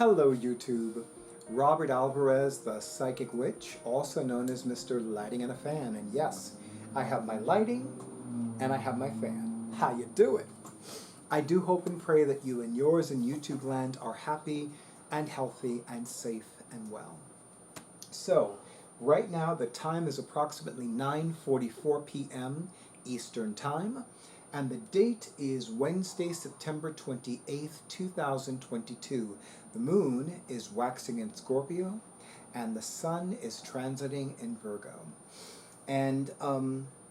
Hello YouTube, Robert Alvarez, the Psychic Witch, also known as Mr. Lighting and a Fan. And yes, I have my lighting and I have my fan. How you doing? I do hope and pray that you and yours in YouTubeLand are happy and healthy and safe and well. So, right now the time is approximately 9:44 p.m. Eastern Time, and the date is Wednesday, September 28th, 2022. The moon is waxing in Scorpio, and the sun is transiting in Virgo. And,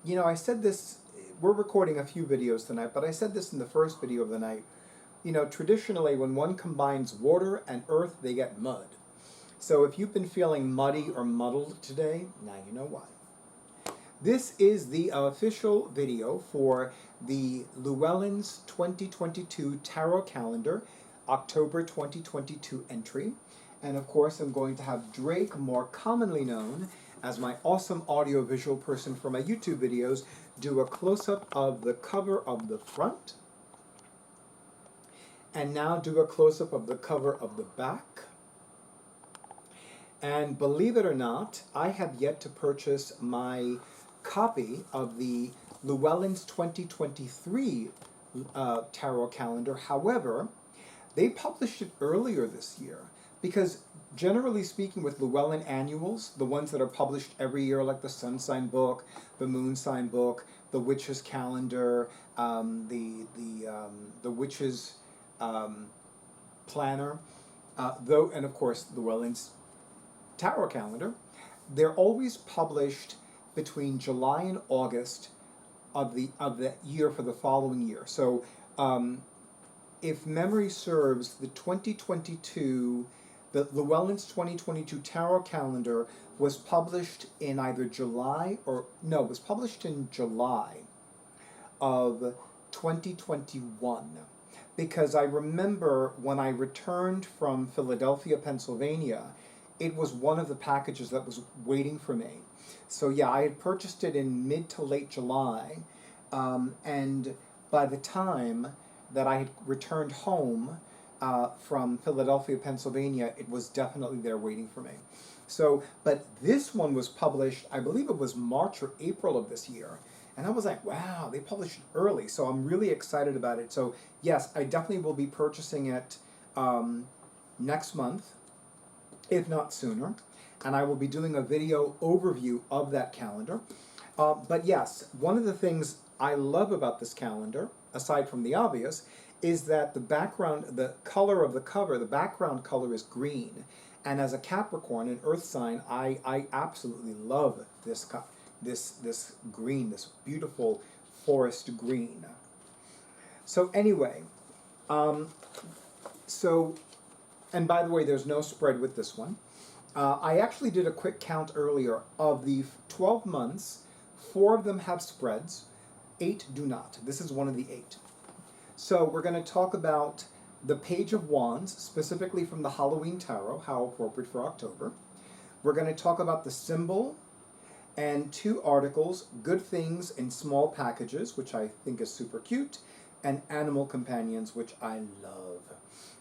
you know, I said this, we're recording a few videos tonight, but I said this in the first video of the night. You know, traditionally, when one combines water and earth, they get mud. So if you've been feeling muddy or muddled today, now you know why. This is the official video for the Llewellyn's 2022 Tarot Calendar, October 2022 entry. And of course, I'm going to have Drake, more commonly known as my awesome audio-visual person for my YouTube videos, do a close-up of the cover of the front. And now do a close-up of the cover of the back. And believe it or not, I have yet to purchase my copy of the Llewellyn's 2023 Tarot Calendar. However, they published it earlier this year because, generally speaking, with Llewellyn annuals, the ones that are published every year, like the Sun Sign book, the Moon Sign book, the Witch's Calendar, the Witch's Planner, and of course Llewellyn's Tarot Calendar, they're always published between July and August of the year for the following year. So if memory serves, the Llewellyn's 2022 Tarot Calendar was published in either July was published in July of 2021. Because I remember when I returned from Philadelphia, Pennsylvania, it was one of the packages that was waiting for me. So yeah, I had purchased it in mid to late July, and by the time that I had returned home from Philadelphia, Pennsylvania, it was definitely there waiting for me. So, but this one was published, I believe it was March or April of this year. And I was like, wow, they published it early. So I'm really excited about it. So yes, I definitely will be purchasing it next month, if not sooner. And I will be doing a video overview of that calendar. But yes, one of the things I love about this calendar, aside from the obvious, is that the background, the color of the cover, the background color is green. And as a Capricorn, an earth sign, I absolutely love this green, this beautiful forest green. So anyway, and by the way, there's no spread with this one. I actually did a quick count earlier. Of the 12 months, 4 of them have spreads, 8 do not. This is one of the 8. So we're going to talk about the Page of Wands, specifically from the Halloween Tarot, how appropriate for October. We're going to talk about the symbol and 2 articles, Good Things in Small Packages, which I think is super cute, and Animal Companions, which I love.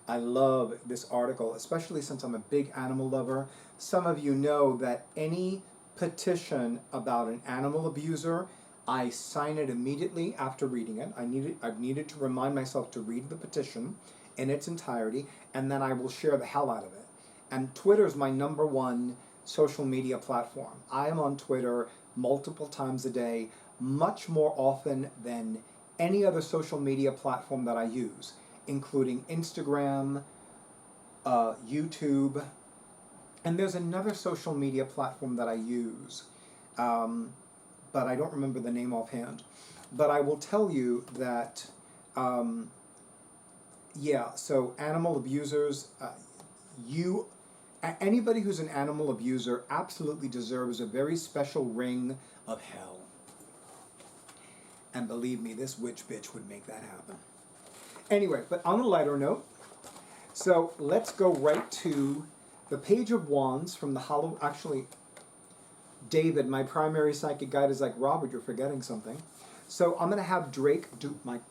I love this article, especially since I'm a big animal lover. Some of you know that any petition about an animal abuser, I sign it immediately after reading it. I've needed to remind myself to read the petition in its entirety, and then I will share the hell out of it. And Twitter is my #1 social media platform. I am on Twitter multiple times a day, much more often than any other social media platform that I use, including Instagram, YouTube, and there's another social media platform that I use, but I don't remember the name offhand. But I will tell you that, yeah, so animal abusers, anybody who's an animal abuser absolutely deserves a very special ring of hell. And believe me, this witch bitch would make that happen. Anyway, but on a lighter note, so let's go right to the Page of Wands from the actually, David, my primary psychic guide, is like, Robert, you're forgetting something. So I'm going to have Drake,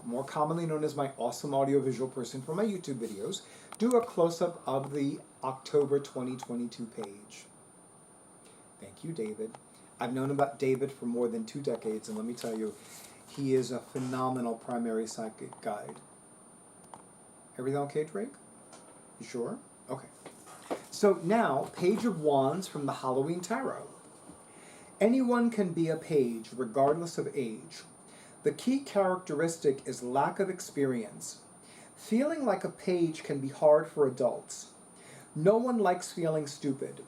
more commonly known as my awesome audiovisual person for my YouTube videos, do a close-up of the October 2022 page. Thank you, David. I've known about David for more than 2 decades, and let me tell you, he is a phenomenal primary psychic guide. Everything okay, Drake? You sure? Okay. So now, Page of Wands from the Halloween Tarot. Anyone can be a page, regardless of age. The key characteristic is lack of experience. Feeling like a page can be hard for adults. No one likes feeling stupid.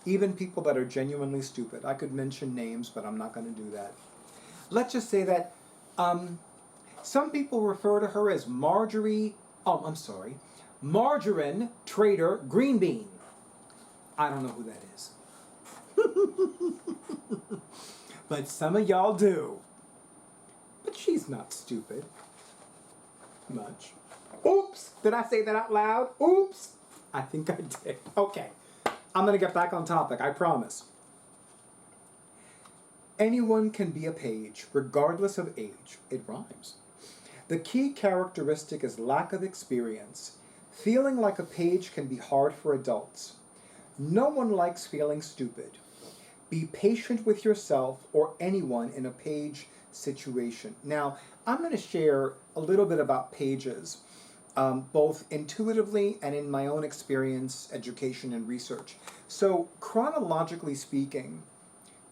Even people that are genuinely stupid. I could mention names, but I'm not going to do that. Let's just say that some people refer to her as Margarine Trader Green Bean. I don't know who that is. But some of y'all do. But she's not stupid. Much. Oops! Did I say that out loud? Oops! I think I did. Okay. I'm going to get back on topic, I promise. Anyone can be a page, regardless of age. It rhymes. The key characteristic is lack of experience. Feeling like a page can be hard for adults. No one likes feeling stupid. Be patient with yourself or anyone in a page situation. Now, I'm going to share a little bit about pages, both intuitively and in my own experience, education, and research. So, chronologically speaking,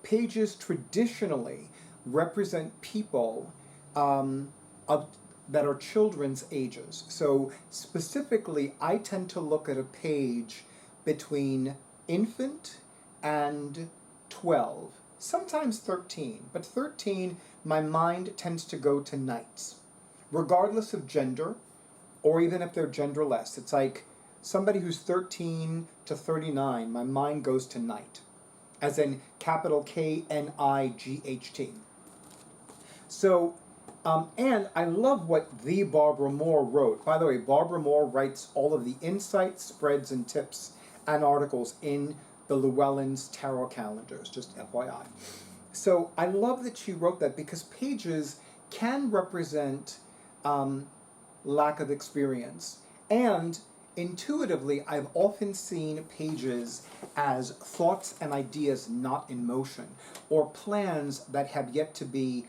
pages traditionally represent people that are children's ages. So, specifically, I tend to look at a page between infant and 12, sometimes 13, but 13, my mind tends to go to knights, regardless of gender, or even if they're genderless. It's like somebody who's 13 to 39, my mind goes to knight, as in capital K-N-I-G-H-T. So, and I love what the Barbara Moore wrote. By the way, Barbara Moore writes all of the insights, spreads, and tips and articles in the Llewellyn's tarot calendars, just FYI. So I love that she wrote that because pages can represent lack of experience. And intuitively, I've often seen pages as thoughts and ideas not in motion, or plans that have yet to be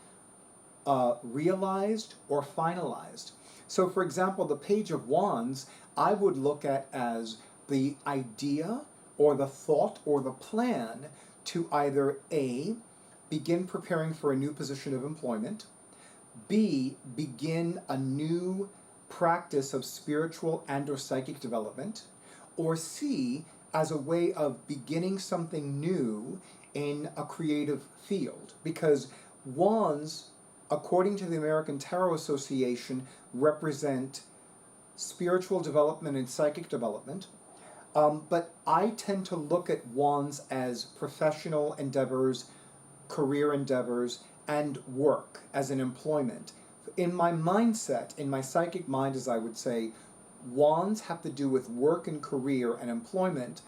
realized or finalized. So for example, the Page of Wands, I would look at as the idea or the thought or the plan to either A, begin preparing for a new position of employment, B, begin a new practice of spiritual and or psychic development, or C, as a way of beginning something new in a creative field. Because wands, according to the American Tarot Association, represent spiritual development and psychic development. But I tend to look at wands as professional endeavors, career endeavors, and work as an employment. In my mindset, in my psychic mind, as I would say, wands have to do with work and career and employment.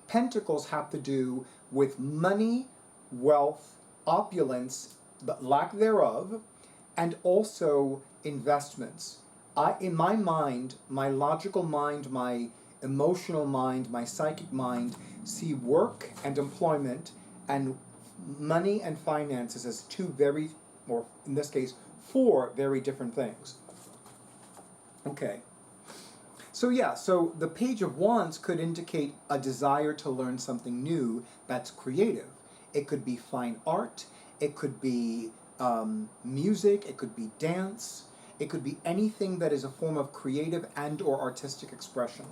Pentacles have to do with money, wealth, opulence, the lack thereof, and also investments. In my mind, my logical mind, my emotional mind, my psychic mind, see work and employment and money and finances as two very, or in this case, 4 very different things. Okay. So yeah, so the Page of Wands could indicate a desire to learn something new that's creative. It could be fine art, it could be music, it could be dance, it could be anything that is a form of creative and or artistic expression.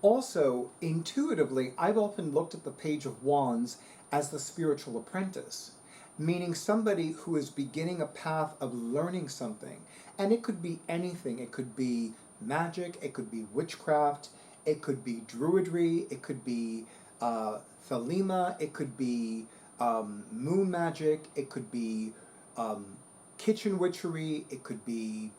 Also, intuitively, I've often looked at the Page of Wands as the spiritual apprentice, meaning somebody who is beginning a path of learning something. And it could be anything. It could be magic, it could be witchcraft, it could be druidry, it could be thelema, it could be moon magic, it could be kitchen witchery, it could be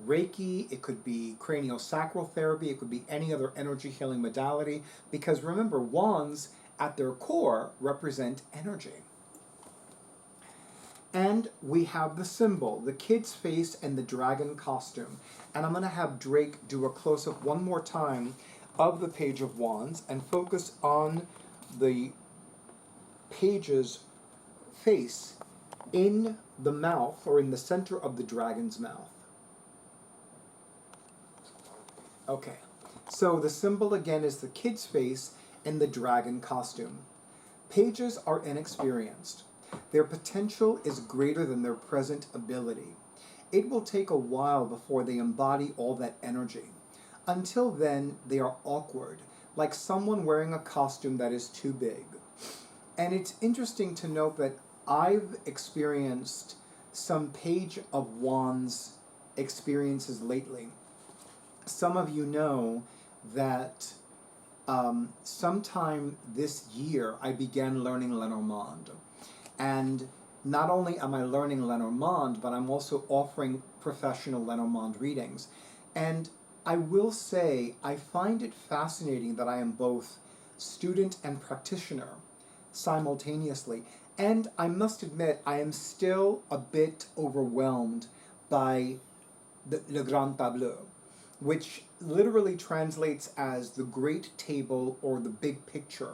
Reiki, it could be craniosacral therapy, it could be any other energy healing modality, because remember, wands at their core represent energy. And we have the symbol, the kid's face and the dragon costume. And I'm going to have Drake do a close-up one more time of the Page of Wands and focus on the page's face in the mouth, or in the center of the dragon's mouth. Okay, so the symbol again is the kid's face and the dragon costume. Pages are inexperienced. Their potential is greater than their present ability. It will take a while before they embody all that energy. Until then, they are awkward, like someone wearing a costume that is too big. And it's interesting to note that I've experienced some Page of Wands experiences lately. Some of you know that sometime this year I began learning Lenormand. And not only am I learning Lenormand, but I'm also offering professional Lenormand readings. And I will say, I find it fascinating that I am both student and practitioner simultaneously. And I must admit, I am still a bit overwhelmed by Le Grand Tableau, which literally translates as the great table or the big picture.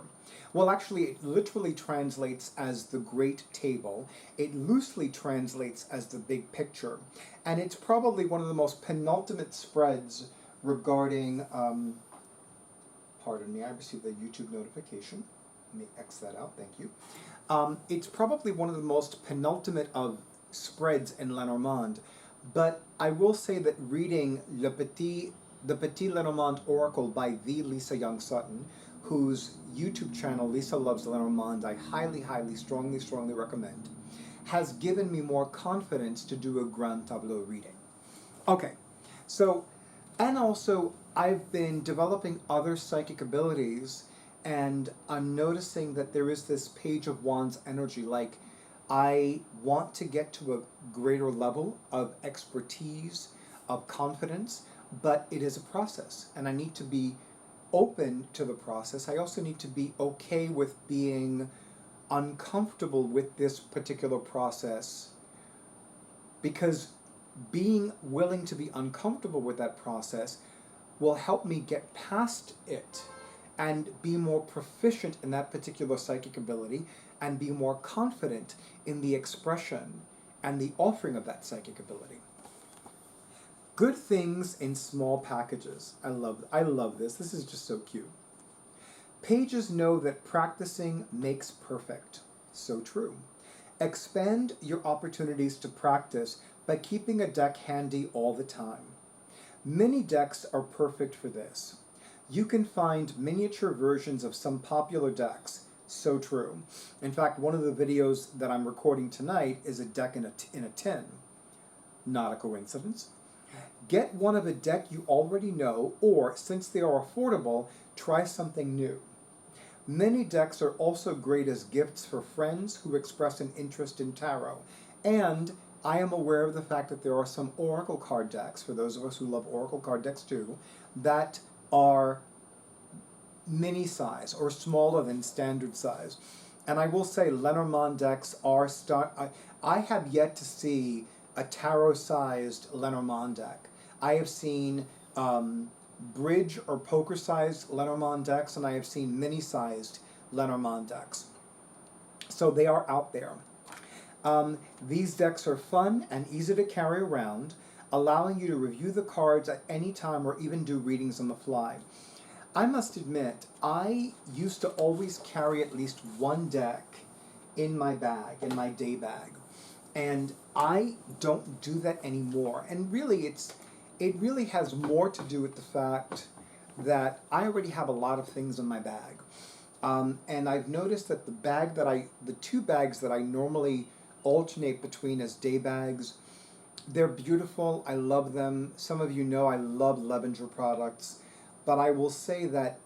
Well, actually, it literally translates as the great table. It loosely translates as the big picture. And it's probably one of the most penultimate spreads regarding, pardon me, I received a YouTube notification. Let me X that out, thank you. It's probably one of the most penultimate of spreads in Lenormand. But I will say that reading the Petit Lenormand Oracle by the Lisa Young Sutton, whose YouTube channel, Lisa Loves Lenormand, I highly, strongly recommend, has given me more confidence to do a Grand Tableau reading. Okay, so, and also I've been developing other psychic abilities, and I'm noticing that there is this Page of Wands energy, like I want to get to a greater level of expertise, of confidence, but it is a process, and I need to be open to the process. I also need to be okay with being uncomfortable with this particular process, because being willing to be uncomfortable with that process will help me get past it and be more proficient in that particular psychic ability and be more confident in the expression and the offering of that psychic ability. Good things in small packages. I love this. This is just so cute. Pages know that practicing makes perfect. So true. Expand your opportunities to practice by keeping a deck handy all the time. Mini decks are perfect for this. You can find miniature versions of some popular decks. So true. In fact, one of the videos that I'm recording tonight is a deck in a tin. Not a coincidence. Get one of a deck you already know, or, since they are affordable, try something new. Many decks are also great as gifts for friends who express an interest in tarot. And I am aware of the fact that there are some oracle card decks, for those of us who love oracle card decks too, that are mini size or smaller than standard size. And I will say Lenormand decks are I have yet to see a tarot-sized Lenormand deck. I have seen bridge or poker-sized Lenormand decks, and I have seen mini-sized Lenormand decks. So they are out there. These decks are fun and easy to carry around, allowing you to review the cards at any time or even do readings on the fly. I must admit, I used to always carry at least one deck in my bag, in my day bag. And I don't do that anymore. And really, it really has more to do with the fact that I already have a lot of things in my bag. And I've noticed that the two bags that I normally alternate between as day bags, they're beautiful. I love them. Some of you know I love Levenger products. But I will say that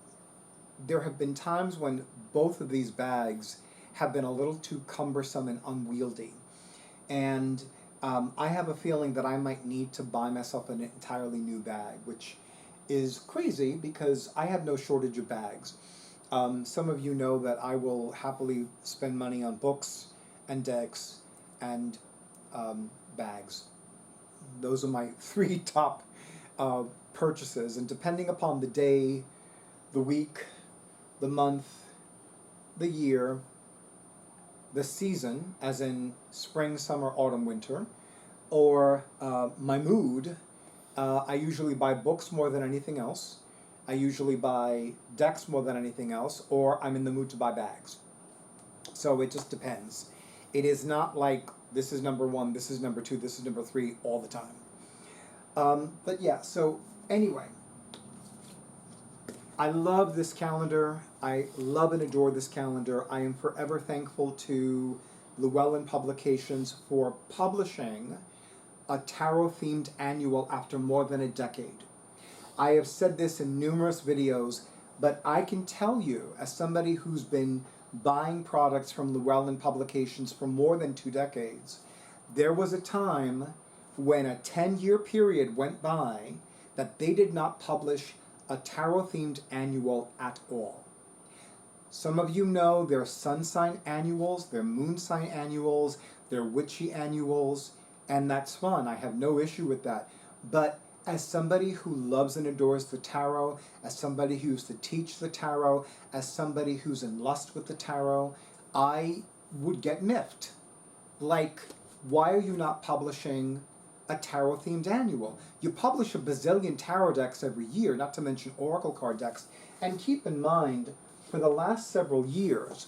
there have been times when both of these bags have been a little too cumbersome and unwieldy. And I have a feeling that I might need to buy myself an entirely new bag, which is crazy because I have no shortage of bags. Some of you know that I will happily spend money on books and decks and bags. Those are my three top purchases, and depending upon the day, the week, the month, the year, the season, as in spring, summer, autumn, winter, or my mood, I usually buy books more than anything else. I usually buy decks more than anything else, or I'm in the mood to buy bags. So it just depends. It is not like this is number one, this is number two, this is number three all the time. But yeah, so anyway, I love this calendar. I love and adore this calendar. I am forever thankful to Llewellyn Publications for publishing a tarot-themed annual after more than a decade. I have said this in numerous videos, but I can tell you, as somebody who's been buying products from Llewellyn Publications for more than 2 decades, there was a time when a 10-year period went by that they did not publish a tarot-themed annual at all. Some of you know their sun sign annuals, their moon sign annuals, their witchy annuals, and that's fun. I have no issue with that. But as somebody who loves and adores the tarot, as somebody who used to teach the tarot, as somebody who's in lust with the tarot, I would get miffed. Like, why are you not publishing a tarot-themed annual? You publish a bazillion tarot decks every year, not to mention oracle card decks. And keep in mind, for the last several years,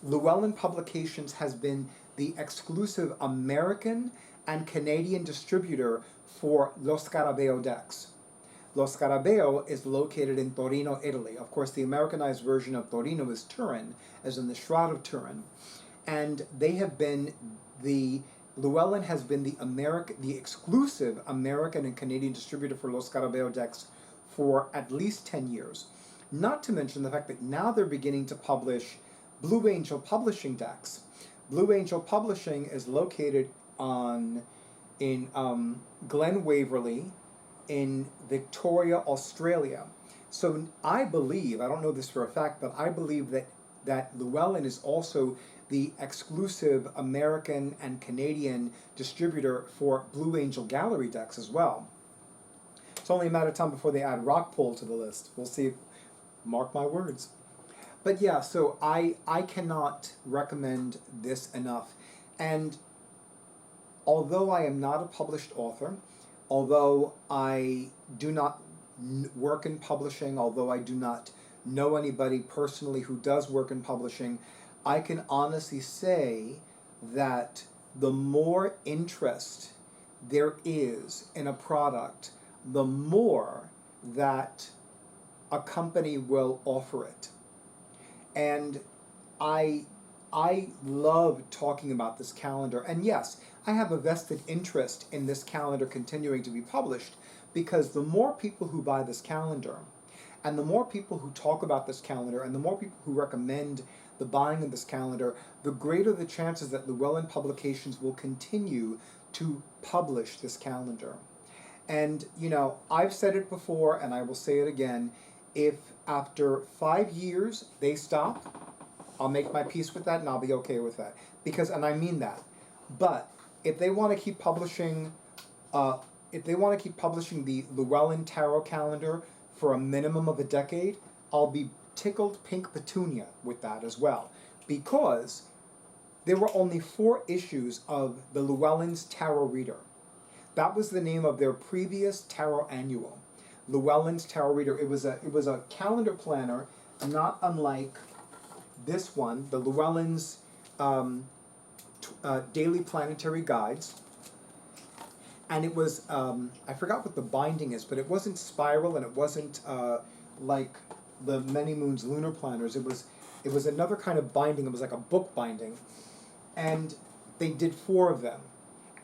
Llewellyn Publications has been the exclusive American and Canadian distributor for Los Scarabeo decks. Los Scarabeo is located in Torino, Italy. Of course, the Americanized version of Torino is Turin, as in the Shroud of Turin. And they have been Llewellyn has been the exclusive American and Canadian distributor for Los Scarabeo decks for at least 10 years. Not to mention the fact that now they're beginning to publish Blue Angel Publishing decks. Blue Angel Publishing is located in Glen Waverley in Victoria, Australia. So I believe, I don't know this for a fact, but I believe that Llewellyn is also the exclusive American and Canadian distributor for Blue Angel Gallery decks as well. It's only a matter of time before they add Rockpool to the list. We'll see. Mark my words. But yeah, so I cannot recommend this enough. And although I am not a published author, although I do not work in publishing, although I do not know anybody personally who does work in publishing, I can honestly say that the more interest there is in a product, the more that a company will offer it. And I love talking about this calendar. And yes, I have a vested interest in this calendar continuing to be published, because the more people who buy this calendar, and the more people who talk about this calendar, and the more people who recommend the buying of this calendar, the greater the chances that Llewellyn Publications will continue to publish this calendar. And, you know, I've said it before, and I will say it again, if after 5 years they stop, I'll make my peace with that and I'll be okay with that. Because, and I mean that. But if they want to keep publishing, the Llewellyn Tarot calendar for a minimum of a decade, I'll be tickled pink petunia with that as well. Because there were only 4 issues of the Llewellyn's Tarot Reader. That was the name of their previous tarot annual. Llewellyn's Tarot Reader. It was a calendar planner, not unlike this one, the Llewellyn's Daily Planetary Guides. And it was, I forgot what the binding is, but it wasn't spiral, and it wasn't like the Many Moons Lunar Planners. It was another kind of binding. It was like a book binding. And they did 4 of them.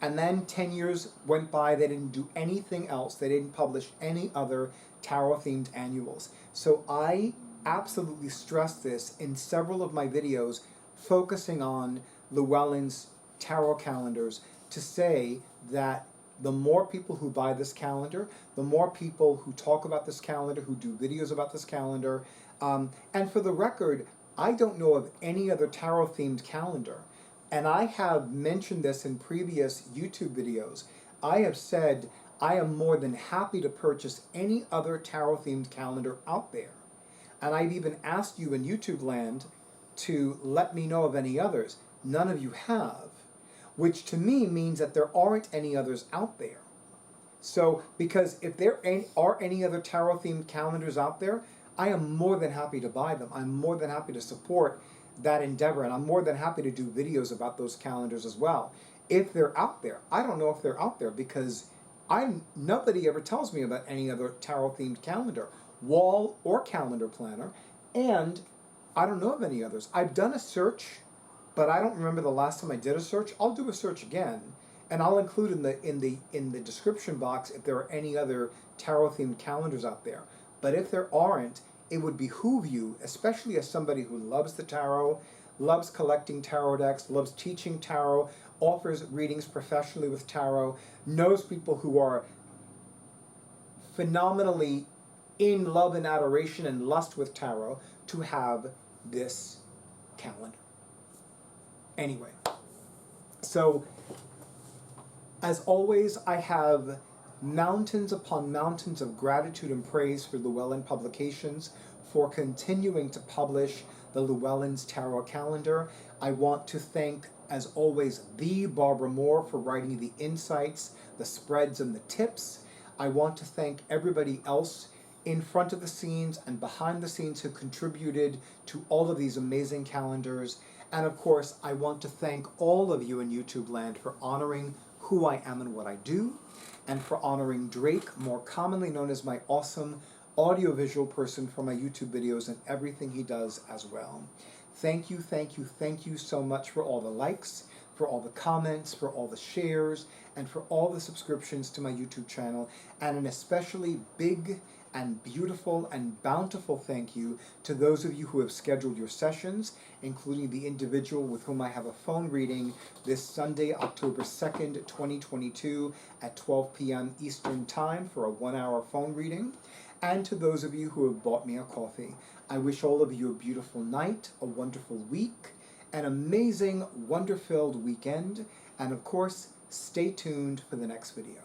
And then 10 years went by, they didn't do anything else. They didn't publish any other tarot-themed annuals. So I absolutely stress this in several of my videos focusing on Llewellyn's tarot calendars, to say that the more people who buy this calendar, the more people who talk about this calendar, who do videos about this calendar. And for the record, I don't know of any other tarot-themed calendar. And I have mentioned this in previous YouTube videos. I have said I am more than happy to purchase any other tarot-themed calendar out there. And I've even asked you in YouTubeLand to let me know of any others. None of you have, which to me means that there aren't any others out there. So, because if there are any other tarot-themed calendars out there, I am more than happy to buy them. I'm more than happy to support that endeavor, and I'm more than happy to do videos about those calendars as well. If they're out there, I don't know if they're out there because nobody ever tells me about any other tarot-themed calendar, wall or calendar planner, and I don't know of any others. I've done a search, but I don't remember the last time I did a search. I'll do a search again, and I'll include in the description box if there are any other tarot-themed calendars out there. But if there aren't, it would behoove you, especially as somebody who loves the tarot, loves collecting tarot decks, loves teaching tarot, offers readings professionally with tarot, knows people who are phenomenally in love and adoration and lust with tarot, to have this calendar. Anyway, so as always, I have mountains upon mountains of gratitude and praise for Llewellyn Publications for continuing to publish the Llewellyn's Tarot Calendar. I want to thank, as always, the Barbara Moore for writing the insights, the spreads, and the tips. I want to thank everybody else in front of the scenes and behind the scenes who contributed to all of these amazing calendars. And of course, I want to thank all of you in YouTube land for honoring who I am and what I do, and for honoring Drake, more commonly known as my awesome audiovisual person, for my YouTube videos and everything he does as well. Thank you, thank you, thank you so much for all the likes, for all the comments, for all the shares, and for all the subscriptions to my YouTube channel, and an especially big and beautiful and bountiful thank you to those of you who have scheduled your sessions, including the individual with whom I have a phone reading this Sunday, October 2nd, 2022 at 12 p.m. Eastern Time for a 1-hour phone reading, and to those of you who have bought me a coffee. I wish all of you a beautiful night, a wonderful week, an amazing, wonder-filled weekend, and of course, stay tuned for the next video.